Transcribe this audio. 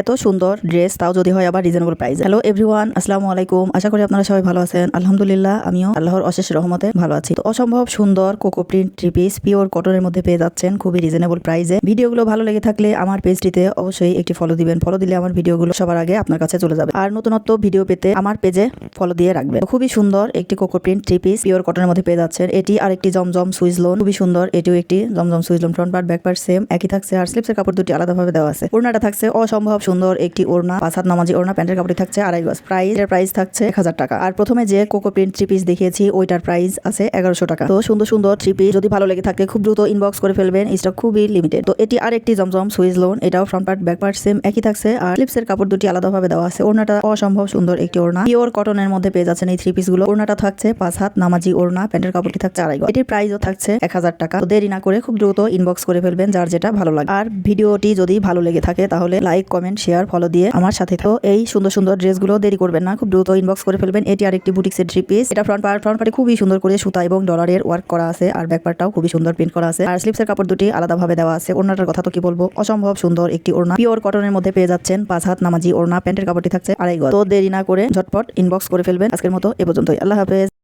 এত সুন্দর ড্রেস, তাও যদি হয় আবার রিজনেবল প্রাইস। হ্যালো এভরিওয়ান, আসসালামু আলাইকুম। আশা করি আপনারা সবাই ভালো আছেন। আলহামদুলিল্লাহ, আমিও আল্লাহর অশেষ রহমতে ভালো আছি। তো অসম্ভব সুন্দর cocoa print three piece pure কটনের মধ্যে পেয়ে যাচ্ছেন খুবই রিজনেবল প্রাইসে। ভিডিওগুলো ভালো লেগে থাকলে আমার পেজটিতে অবশ্যই একটি ফলো দিবেন। ফলো দিলে আমার ভিডিওগুলো সবার আগে আপনার কাছে চলে যাবে। আর নতুনত্ব ভিডিও পেতে আমার পেজে ফলো দিয়ে রাখবেন। খুবই সুন্দর একটি cocoa print three piece pure কটনের মধ্যে পেয়ে যাচ্ছেন। এটি আরেকটি জমজম সুইজ লোন, খুবই সুন্দর। এটিও একটি জমজম Swiss lawn, front part back part same একই থাকছে। আর স্লিপসের কাপড় দুটি আলাদাভাবে দেওয়া আছে। ওড়নাটা থাকছে অসম্ভব সুন্দর একটি ওড়না, 5 হাত নামাজি ওড়না। প্যান্টের কাপড়টি থাকছে 2.5 গজ। প্রাইস থাকছে 1000 টাকা। আর প্রথমে যে কোকো প্রিন্ট থ্রি পিস দেখিয়েছি ওইটার প্রাইস আছে 1100 টাকা। তো সুন্দর সুন্দর থ্রি পিস যদি ভালো লেগে থাকে খুব দ্রুত ইনবক্স করে ফেলবেন, স্টক খুবই লিমিটেড। তো এটি আরেকটি জমজম সুইজ লোন, এটাও front part back part same একই থাকছে। আর স্লিপসের কাপড় দুটি আলাদাভাবে দেওয়া আছে। ওড়নাটা অসম্ভব সুন্দর একটি ওড়না, পিওর কটনের মধ্যে পেয়ে যাচ্ছেন এই থ্রি পিস গুলো। ওড়নাটা থাকছে 5 হাত নামাজি ওড়না, প্যান্টের কাপড়টি থাকছে 2.5 গজ। এটির প্রাইসও থাকছে 1000 টাকা। তো দেরি না করে খুব দ্রুত ইনবক্স করে ফেলবেন যার যেটা ভালো লাগে। আর ভিডিওটি যদি ভালো লেগে থাকে তাহলে লাইক, কমেন্ট, শেয়ার, ফলো দিয়ে আমার সাথে থাকো। এই সুন্দর সুন্দর ড্রেসগুলো দেরি করবেন না, খুব দ্রুত ইনবক্স করে ফেলবেন। এটি আরেকটি বুটিক্সের থ্রি পিস। এটা ফ্রন্ট পার্টে খুবই সুন্দর করে সুতা এবং ডলারের ওয়ার্ক করা আছে। আর ব্যাক পার্টটাও খুবই সুন্দর প্রিন্ট করা আছে। আর স্লিপসের কাপড় দুটি আলাদাভাবে দেওয়া আছে। ওড়নাটার কথা তো কি বলবো, অসম্ভব সুন্দর একটি ওড়না, পিওর কটনের মধ্যে পেয়ে যাচ্ছেন। 5 হাত নামাজি ওড়না, প্যান্টের কাপড়টি থাকছে 2.5 গজ। তো দেরি না করে ঝটপট ইনবক্স করে ফেলবেন। আজকের মতো এ পর্যন্তই। আল্লাহ হাফেজ।